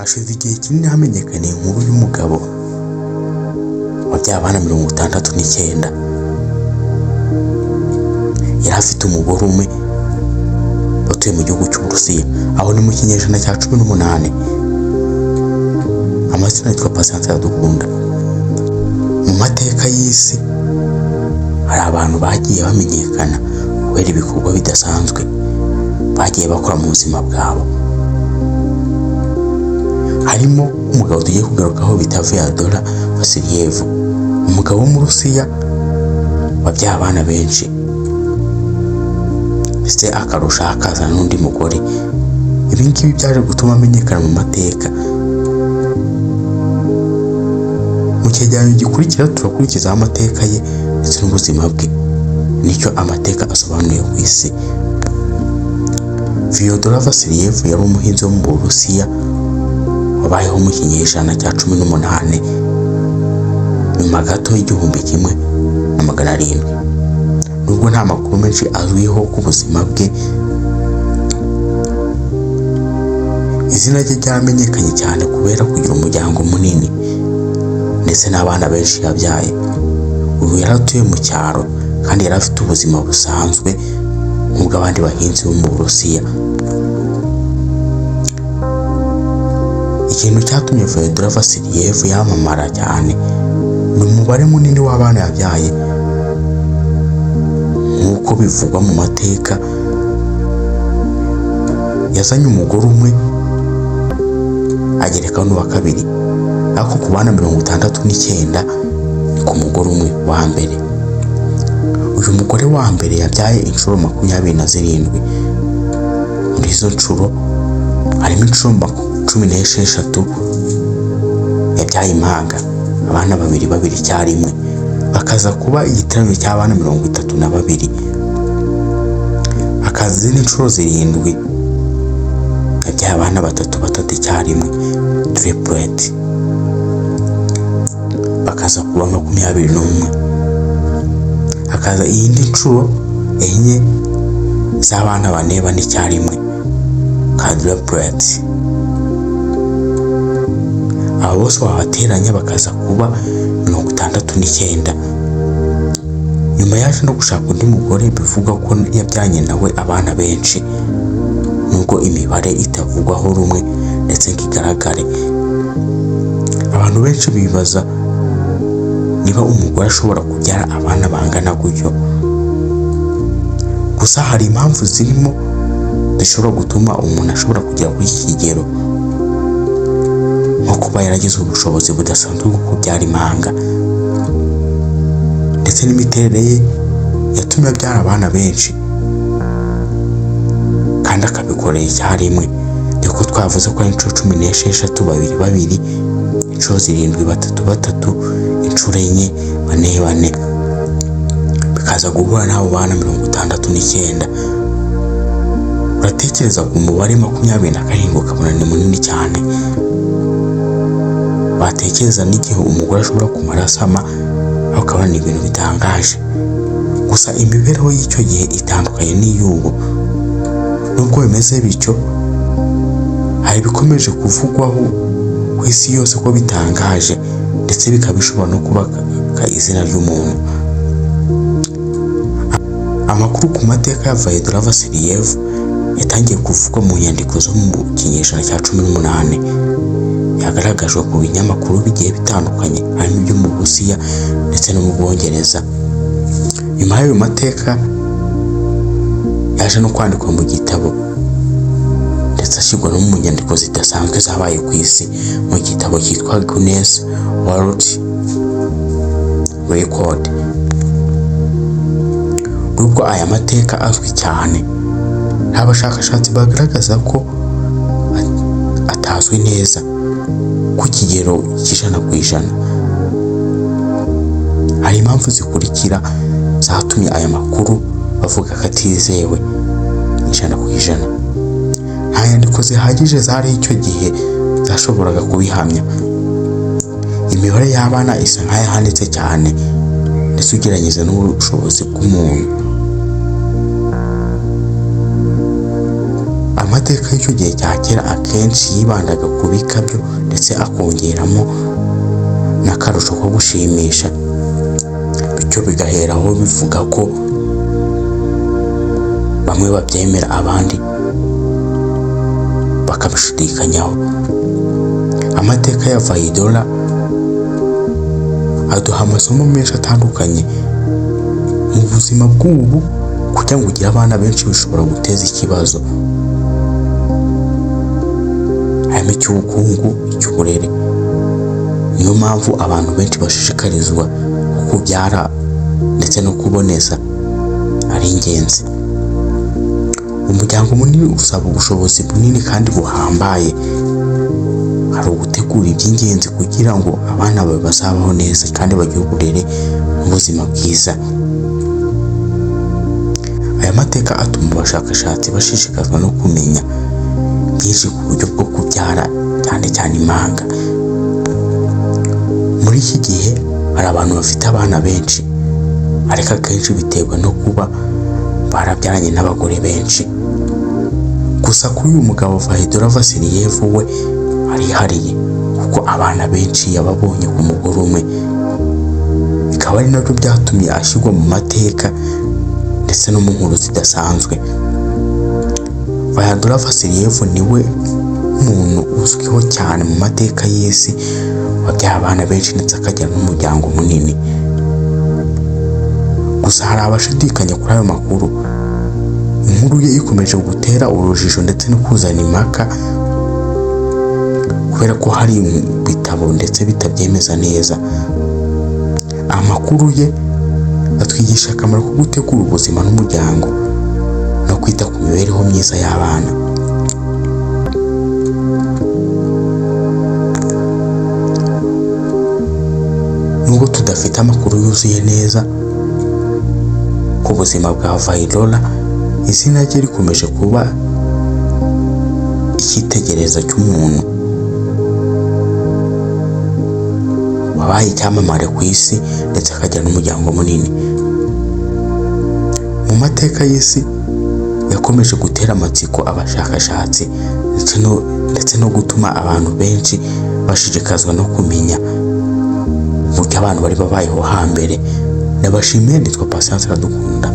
Hashize igihe kinini hamenyekanye inkuru y'umugabo wabyaye abana 69. Yari afite umugore umwe batuye mu gihugu cy'Uburusiya, aho ni mu kinyejana cya 18. Amazina yitwa Patience Iradukunda. Mu mateka y'isi hari abantu bagiye bamenyekana kubera ibikorwa bidasanzwe bagiye bakora mu buzima bwabo. Harimo umugabo tugiye kugarukaho bita Fyodor Vasilyev, umugabo w'Umurusiya wabyaye abana benshi ndetse akarusha akazana n'undi mugore. Ibi ngibi byaje gutuma amenyekana mu mateka. Mu cyegeranyo gikurikira turakurikizaho amateka ye ndetse n'ubuzima bwe, nicyo amateka asobanuye ku isi. Fyodor Vasilyev yari umuhinzi wo mu Burusiya wabayeho mu kinyejana cya 18, nyuma gato y'1700. Nubwo nta makuru menshi azwiho ku buzima bwe, izina rye ryamenyekanye cyane kubera kugira umuryango munini ndetse n'abana benshi yabyaye. Ubu yari atuye mu cyaro kandi yari afite ubuzima busanzwe nk'ubw'abandi bahinzi bo mu Burusiya. Ikintu cyatumye Fyodor Vasilyev yamamara cyane ni umubare munini w'abana yabyaye. Nk'uko bivugwa mu mateka, yazanye umugore umwe agerekaho n'uwa kabiri, ariko ku bana 69 ni ku mugore umwe wa mbere. Uyu mugore wa mbere yabyaye inshuro 27. Muri izo nshuro harimo inshuro 16 yabyaye impanga, abana babiri icyarimwe, akaza kuba igiteranyo cy'abana 32. Akaza izindi inshuro 7 yabyaye abana 3 icyarimwe, triplet. Bakaza kuba 21. Akaza iyindi nshuro 4 z'abana 4 icyarimwe, quadruplet. Abo bose wabateranya bakaza kuba 69. Nyuma yaje no gushaka undi mugore bivuga ko yabyanye nawe abana benshi, nubwo imibare itavugwaho rumwe ndetse nkigaragare. Abantu benshi bibaza niba umugore ashobora kubyara abana bangana gutyo. Gusa hari impamvu zirimo zishobora gutuma umuntu ashobora kugera kuri iki kigero, nko kuba yaragize ubushobozi budasanzwe bwo kubyara impanga ndetse n'imiterere ye yatumye abyara abana benshi kandi akabikorera icyarimwe. Niko twavuze ko ari inshuro 16, 2 inshuro 7, 3, inshuro 4, 4, bikaza guhura n'abo bana 69. Uratekereza ku mubare 27 ukabona ni munini cyane. Batekereza n'igihe umugore ashobora kumara asama, aho ukabona ibintu bitangaje. Gusa imibereho y'icyo gihe itandukanye n'iy'ubu. Nubwo bimeze bityo, hari bikomeje kuvugwaho ku isi yose ko bitangaje ndetse bikaba bishobora no kubaka izina ry'umuntu. Amakuru ku mateka ya Fyodor Vasilyev yatangiye kuvugwa mu nyandiko zo mu kinyejana cya 18. Yagaragajwe ku binyamakuru bigiye bitandukanye, harimo ibyo mu Burusiya ndetse no mu Bwongereza. Nyuma y'ayo mateka yaje no kwandikwa mu gitabo ndetse ashyirwa no mu nyandiko zidasanzwe zabaye ku isi, mu gitabo cyitwa Guinness World Record. Nubwo aya mateka azwi cyane, nta bashakashatsi bagaragaza ko atazwi neza ku kigero cy'100%. Hari impamvu zikurikira zatumye aya makuru bavuga ko atizewe 100%. Nta nyandiko zihagije zari icyo gihe zashoboraga kubihamya. Imibare y'abana isa nk'ayahanitse cyane ndetse ugereranyije n'ubushobozi bw'umuntu. amateka y'icyo gihe cya kera akenshi yibandaga ku bikabyo ndetse akongeramo n'akarusho ko gushimisha, bityo bigaheraho bivuga ko bamwe babyemera abandi bakabishidikanyaho. Amateka ya Vaidora aduha amasomo menshi atandukanye mu buzima bw'ubu. Kugira ngo ugire abana benshi bishobora guteza ikibazo, harimo icy'ubukungu, icy'uburere. Niyo mpamvu abantu benshi bashishikarizwa kubyara ndetse no kuboneza ari ingenzi. Umuryango munini usaba ubushobozi bunini kandi buhambaye. Hari ugutegura iby'ingenzi kugira ngo abana bawe bazabaho neza kandi bagire uburere n'ubuzima bwiza. Aya mateka atuma abashakashatsi bashishikazwa no kumenya byinshi ku buryo bwo kubyara, cyane cyane impanga. Muri iki gihe hari abantu bafite abana benshi, ariko akenshi biterwa no kuba barabyaranye n'abagore benshi. Gusa kuri uyu mugabo Vaidora Vasiliev we arihariye kuko abana benshi yababonye ku mugore umwe, bikaba ari nabyo byatumye ashyirwa mu mateka ndetse no mu nkuru zidasanzwe. Vaidora Vasiliev niwe muntu uzwiho cyane mu mateka y'isi wabyaye abana benshi ndetse akagira n'umuryango munini. Gusa hari abashidikanya kuri ayo makuru. Inkuru ye ikomeje gutera urujijo ndetse no kuzana impaka kubera ko hari ibitabo ndetse bitabyemeza neza. Amakuru ye atwigisha akamaro ko gutegura ubuzima n'umuryango no kwita ku mibereho myiza y'abana. Nubwo tudafite amakuru yuzuye neza ku buzima bwa Vaidora, izina rye rikomeje kuba icyitegererezo cy'umuntu wabaye icyamamare ku isi ndetse akagira n'umuryango munini. Mu mateka y'isi yakomeje gutera amatsiko abashakashatsi ndetse no gutuma abantu benshi bashishikazwa no kumenya uburyo abantu bari babayeho hambere. Ndabashimiye, nitwa Patience Iradukunda.